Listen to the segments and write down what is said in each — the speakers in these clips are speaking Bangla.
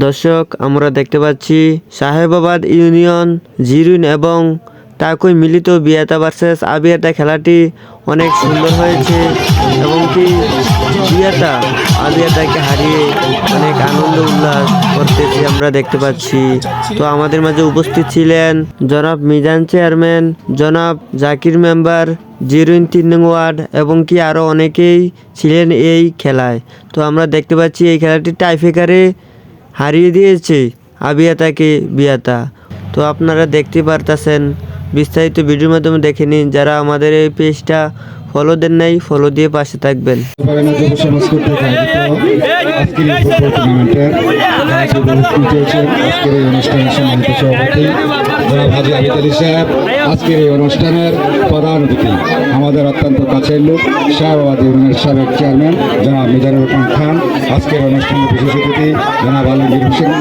দর্শক, আমরা দেখতে পাচ্ছি সাহেবাবাদ ইউনিয়ন জিরুন এবং তাকুই মিলিত বিয়াতা ভার্সেস আবিয়াতা খেলাটি অনেক সুন্দর হয়েছে এবং কি বিয়াতা আবিয়াতাকে হারিয়ে অনেক আনন্দ উল্লাস করতেছে আমরা দেখতে পাচ্ছি। তো আমাদের মাঝে উপস্থিত ছিলেন জনাব মিজান চেয়ারম্যান, জনাব জাকির মেম্বার, জিরুন ৩ নং ওয়ার্ড এবং কি আরও অনেকেই ছিলেন এই খেলায়। তো আমরা দেখতে পাচ্ছি এই খেলাটি টাইফেকারে হারিয়ে দিয়েছে আবিয়াতাকে বিয়াতা। তো আপনারা দেখতে পারতেছেন, বিস্তারিত ভিডিওর মাধ্যমে দেখে নিন। যারা আমাদের এই পেজটা ফলো দেন নাই, ফলো দিয়ে পাশে থাকবেন। আজকের এই অনুষ্ঠানের প্রধান অতিথি আমাদের অত্যন্ত কাছের লোক সাহেবাবাদ ইউনিয়নের সাবেক চেয়ারম্যান জনাব মিজানুর রহমান খান, আজকের অনুষ্ঠানের বিশেষ অতিথি জনাব আলমগীর হোসেন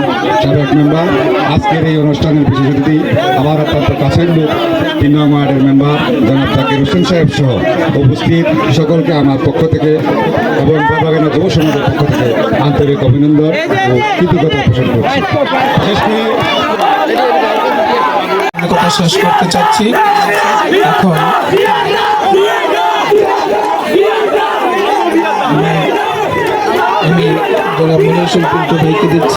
সাবেক মেম্বার, আজকের এই অনুষ্ঠানের বিশেষ অতিথি আমার অত্যন্ত কাছের লোক ৩ নং ওয়ার্ডের মেম্বার জনাব জাকির হোসেন সাহেব সহ উপস্থিত সকলকে আমার পক্ষ থেকে এবং বাবাগানা যুব সমাজের পক্ষ থেকে আন্তরিক অভিনন্দন ও কৃতজ্ঞতা পোষণ করছি। কথা শেষ করতে চাচ্ছি। এখন আমি জনাব মনির শিল্পী ভাইকে দিচ্ছি।